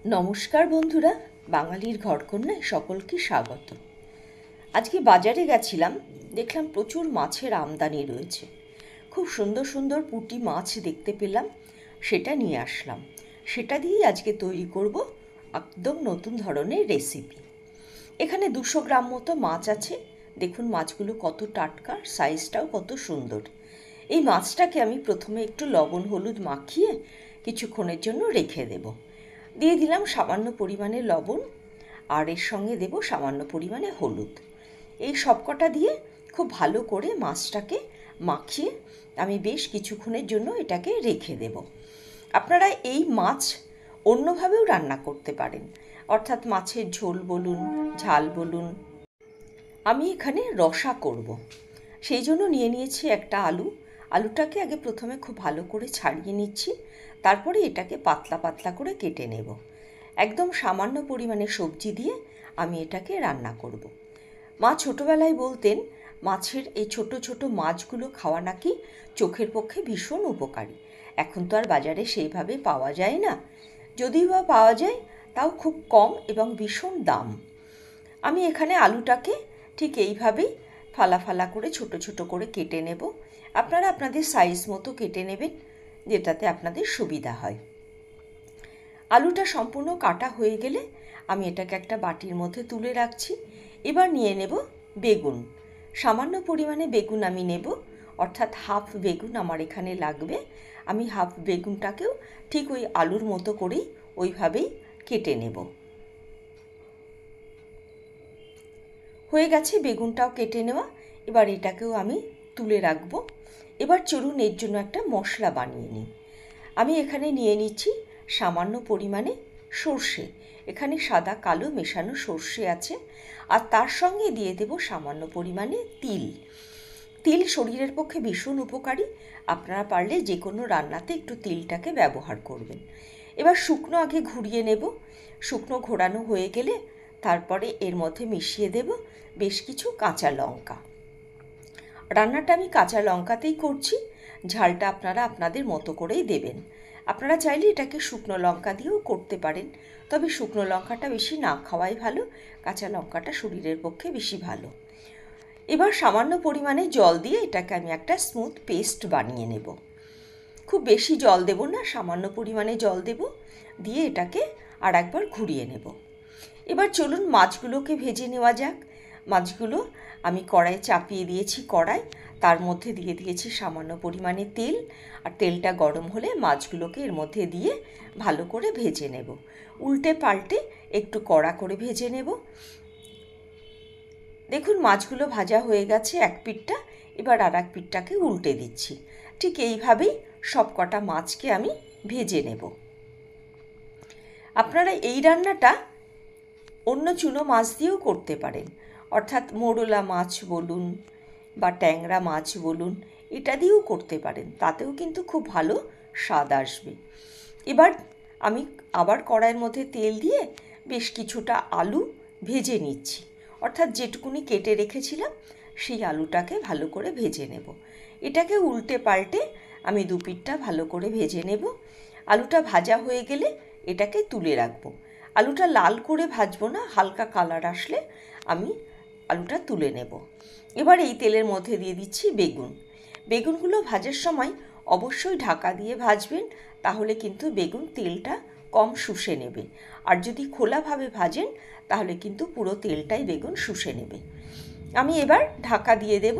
নমস্কার বন্ধুরা, বাঙালির ঘরকন্যায় সকলকে স্বাগত। আজকে বাজারে গেছিলাম, দেখলাম প্রচুর মাছের আমদানি রয়েছে। খুব সুন্দর সুন্দর পুঁটি মাছ দেখতে পেলাম, সেটা নিয়ে আসলাম। সেটা দিয়েই আজকে তৈরি করব একদম নতুন ধরনের রেসিপি। এখানে 200 গ্রাম মতো মাছ আছে। দেখুন মাছগুলো কত টাটকা, সাইজটাও কত সুন্দর। এই মাছটাকে আমি প্রথমে একটু লবণ হলুদ মাখিয়ে কিছুক্ষণের জন্য রেখে দেব। দিয়ে দিলাম সামান্য পরিমাণে লবণ, আর এর সঙ্গে দেব সামান্য পরিমাণে হলুদ। এই সবকটা দিয়ে খুব ভালো করে মাছটাকে মাখিয়ে আমি বেশ কিছুক্ষণের জন্য এটাকে রেখে দেব। আপনারা এই মাছ অন্যভাবেও রান্না করতে পারেন, অর্থাৎ মাছের ঝোল বলুন, ঝাল বলুন। আমি এখানে রসা করব, সেই জন্য নিয়ে নিয়েছি একটা আলু। আলুটাকে আগে প্রথমে খুব ভালো করে ছাড়িয়ে নিচ্ছি, তারপরে এটাকে পাতলা পাতলা করে কেটে নেব। একদম সামান্য পরিমাণে সবজি দিয়ে আমি এটাকে রান্না করব। মা ছোটোবেলায় বলতেন মাছের এই ছোট ছোট মাছগুলো খাওয়া নাকি চোখের পক্ষে ভীষণ উপকারী। এখন তো আর বাজারে সেইভাবে পাওয়া যায় না, যদিও বা পাওয়া যায় তাও খুব কম এবং ভীষণ দাম। আমি এখানে আলুটাকে ঠিক এইভাবেই ফালা ফালা করে ছোট ছোট করে কেটে নেব। আপনারা আপনাদের সাইজ মতো কেটে নেবেন, যেটাতে আপনাদের সুবিধা হয়। আলুটা সম্পূর্ণ কাটা হয়ে গেলে আমি এটাকে একটা বাটির মধ্যে তুলে রাখছি। এবার নিয়ে নেব বেগুন। সামান্য পরিমাণে বেগুন আমি নেব, অর্থাৎ হাফ বেগুন আমার এখানে লাগবে। আমি হাফ বেগুনটাকেও ঠিক ওই আলুর মতো করেই ওইভাবেই কেটে নেব। হয়ে গেছে বেগুনটাও কেটে নেওয়া। এবার এটাকেও আমি তুলে রাখবো। এবার চলুন এর জন্য একটা মশলা বানিয়ে নিই। আমি এখানে নিয়ে নিচ্ছি সামান্য পরিমাণে সর্ষে। এখানে সাদা কালো মেশানো সর্ষে আছে, আর তার সঙ্গে দিয়ে দেব সামান্য পরিমাণে তিল। তিল শরীরের পক্ষে ভীষণ উপকারী। আপনারা পারলে যে কোনো রান্নাতে একটু তিলটাকে ব্যবহার করবেন। এবার শুকনো আগে ঘুরিয়ে নেব। শুকনো ঘোরানো হয়ে গেলে তারপরে এর মধ্যে মিশিয়ে দেব বেশ কিছু কাঁচা লঙ্কা। রান্নাটা আমি কাঁচা লঙ্কাতেই করছি, ঝালটা আপনারা আপনাদের মতো করেই দেবেন। আপনারা চাইলে এটাকে শুকনো লঙ্কা দিয়েও করতে পারেন, তবে শুকনো লঙ্কাটা বেশি না খাওয়াই ভালো, কাঁচা লঙ্কাটা শরীরের পক্ষে বেশি ভালো। এবার সামান্য পরিমাণে জল দিয়ে এটাকে আমি একটা স্মুথ পেস্ট বানিয়ে নেব। খুব বেশি জল দেব না, সামান্য পরিমাণে জল দেব, দিয়ে এটাকে আর একবার ঘুরিয়ে নেব। এবার চলুন মাছগুলোকে ভেজে নেওয়া যাক। মাছগুলো আমি কড়াই চাপিয়ে দিয়েছি, কড়াই তার মধ্যে দিয়ে দিয়েছি সামান্য পরিমাণে তেল, আর তেলটা গরম হলে মাছগুলোকে এর মধ্যে দিয়ে ভালো করে ভেজে নেব। উল্টে পাল্টে একটু কড়া করে ভেজে নেব। দেখুন মাছগুলো ভাজা হয়ে গেছে এক পিঠটা, এবার আর এক পিঠটাকে উল্টে দিচ্ছি। ঠিক এইভাবেই সব কটা মাছকে আমি ভেজে নেব। আপনারা এই রান্নাটা অন্য চুনো মাছ দিয়েও করতে পারেন, অর্থাৎ মোরলা মাছ বলুন বা ট্যাংরা মাছ বলুন, এটা দিয়েও করতে পারেন, তাতেও কিন্তু খুব ভালো স্বাদ আসবে। এবার আমি আবার কড়াইয়ের মধ্যে তেল দিয়ে বেশ কিছুটা আলু ভেজে নিচ্ছি, অর্থাৎ যেটুকুনি কেটে রেখেছিলাম সেই আলুটাকে ভালো করে ভেজে নেব। এটাকে উল্টে পাল্টে আমি দুপিঠটা ভালো করে ভেজে নেব। আলুটা ভাজা হয়ে গেলে এটাকে তুলে রাখবো। আলুটা লাল করে ভাজবো না, হালকা কালার আসলে আমি আলুটা তুলে নেব। এবার এই তেলের মধ্যে দিয়ে দিচ্ছি বেগুন। বেগুনগুলো ভাজার সময় অবশ্যই ঢাকা দিয়ে ভাজবেন, তাহলে কিন্তু বেগুন তেলটা কম শুষে নেবে। আর যদি খোলাভাবে ভাজেন তাহলে কিন্তু পুরো তেলটাই বেগুন শুষে নেবে। আমি এবার ঢাকা দিয়ে দেব,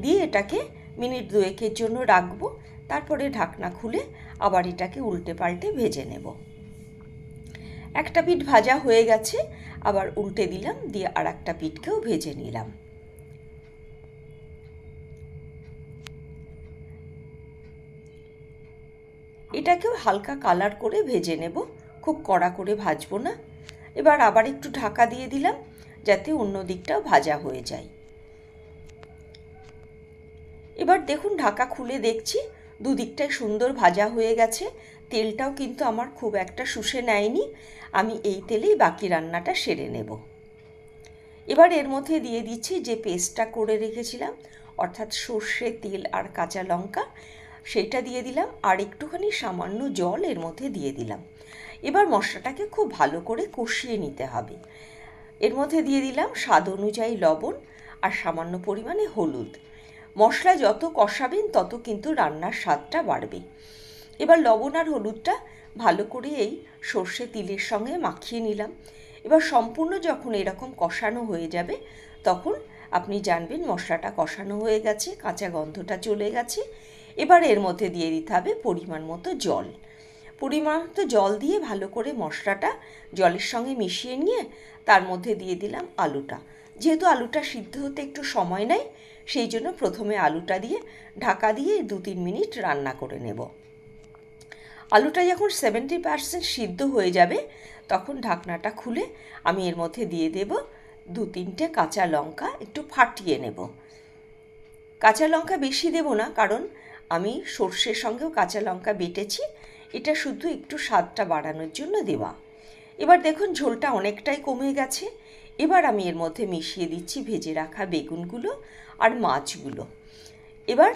দিয়ে এটাকে মিনিট দুয়েকের জন্য রাখবো। তারপরে ঢাকনা খুলে আবার এটাকে উল্টে পাল্টে ভেজে নেব। একটা পিঠ ভাজা হয়ে গেছে, আবার উল্টে দিলাম, দিয়ে আর একটা পিঠকেও ভেজে নিলাম। এটাকেও হালকা কালার করে ভেজে নেব, খুব কড়া করে ভাজবো না। এবার আবার একটু ঢাকা দিয়ে দিলাম, যাতে অন্য দিকটাও ভাজা হয়ে যায়। এবার দেখুন ঢাকা খুলে দেখছি দুদিকটাই সুন্দর ভাজা হয়ে গেছে। তেলটাও কিন্তু আমার খুব একটা শুষে নেয়নি। আমি এই তেলেই বাকি রান্নাটা সেরে নেব। এবার এর মধ্যে দিয়ে দিচ্ছি যে পেস্টটা করে রেখেছিলাম, অর্থাৎ সর্ষে, তেল আর কাঁচা লঙ্কা, সেইটা দিয়ে দিলাম, আর একটুখানি সামান্য জল এর মধ্যে দিয়ে দিলাম। এবার মশলাটাকে খুব ভালো করে কষিয়ে নিতে হবে। এর মধ্যে দিয়ে দিলাম স্বাদ অনুযায়ী লবণ আর সামান্য পরিমাণে হলুদ। মশলা যত কষাবেন তত কিন্তু রান্নার স্বাদটা বাড়বে। এবার লবণ আর হলুদটা ভালো করে এই সর্ষে তিলের সঙ্গে মাখিয়ে নিলাম। এবার সম্পূর্ণ যখন এরকম কষানো হয়ে যাবে তখন আপনি জানবেন মশলাটা কষানো হয়ে গেছে, কাঁচা গন্ধটা চলে গেছে। এবার এর মধ্যে দিয়ে দিতে হবে পরিমাণ মতো জল। পরিমাণ মতো জল দিয়ে ভালো করে মশলাটা জলের সঙ্গে মিশিয়ে নিয়ে তার মধ্যে দিয়ে দিলাম আলুটা। যেহেতু আলুটা সিদ্ধ হতে একটু সময় নেয়, সেই জন্য প্রথমে আলুটা দিয়ে ঢাকা দিয়ে 2-3 মিনিট রান্না করে নেব। আলুটা যখন 70% সিদ্ধ হয়ে যাবে তখন ঢাকনাটা খুলে আমি এর মধ্যে দিয়ে দেব 2-3টে কাঁচা লঙ্কা, একটু ফাটিয়ে নেব। কাঁচা লঙ্কা বেশি দেব না, কারণ আমি সর্ষের সঙ্গেও কাঁচা লঙ্কা বেটেছি, এটা শুধু একটু স্বাদটা বাড়ানোর জন্য দেওয়া। এবার দেখুন ঝোলটা অনেকটাই কমে গেছে। এবার আমি এর মধ্যে মিশিয়ে দিচ্ছি ভেজে রাখা বেগুনগুলো আর মাছগুলো। এবার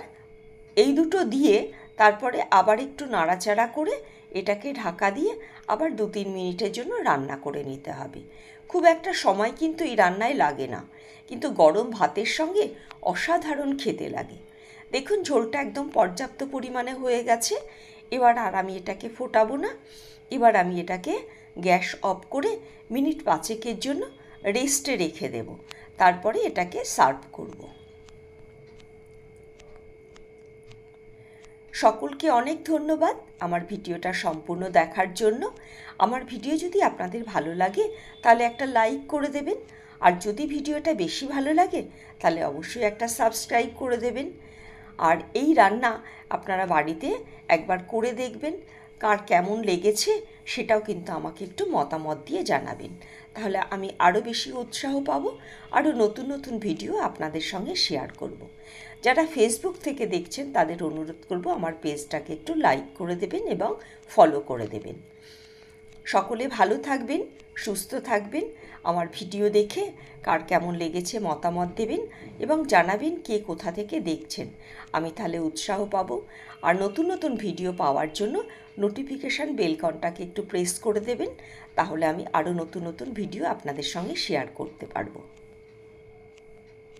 এই দুটো দিয়ে তারপরে আবার একটু নাড়াচাড়া করে এটাকে ঢাকা দিয়ে আবার 2-3 মিনিটের জন্য রান্না করে নিতে হবে। খুব একটা সময় কিন্তু এই রান্নায় লাগে না, কিন্তু গরম ভাতের সঙ্গে অসাধারণ খেতে লাগে। দেখুন ঝোলটা একদম পর্যাপ্ত পরিমাণে হয়ে গেছে। এবার আর আমি এটাকে ফোটাবো না। এবার আমি এটাকে গ্যাস অফ করে মিনিট 5-এর জন্য রেস্টে রেখে দেব। তারপরে এটাকে সার্ভ করব। সকলকে অনেক ধন্যবাদ আমার ভিডিওটা সম্পূর্ণ দেখার জন্য। আমার ভিডিও যদি আপনাদের ভালো লাগে তাহলে একটা লাইক করে দেবেন, আর যদি ভিডিওটা বেশি ভালো লাগে তাহলে অবশ্যই একটা সাবস্ক্রাইব করে দেবেন। আর এই রান্না আপনারা বাড়িতে একবার করে দেখবেন, কার কেমন লেগেছে সেটাও কিন্তু আমাকে একটু মতামত দিয়ে জানাবেন। তাহলে আমি আরও বেশি উৎসাহ পাবো, আরও নতুন নতুন ভিডিও আপনাদের সঙ্গে শেয়ার করব। যারা ফেসবুক থেকে দেখছেন তাদের অনুরোধ করব আমার পেজটাকে একটু লাইক করে দেবেন এবং ফলো করে দেবেন। সকলে ভালো থাকবেন, সুস্থ থাকবেন। আমার ভিডিও দেখে কার কেমন লেগেছে মতামত দেবেন এবং জানাবেন কে কোথা থেকে দেখছেন। আমি তাহলে উৎসাহ পাবো। আর নতুন নতুন ভিডিও পাওয়ার জন্য নোটিফিকেশান বেলকনটাকে একটু প্রেস করে দেবেন, তাহলে আমি আরও নতুন নতুন ভিডিও আপনাদের সঙ্গে শেয়ার করতে পারবো।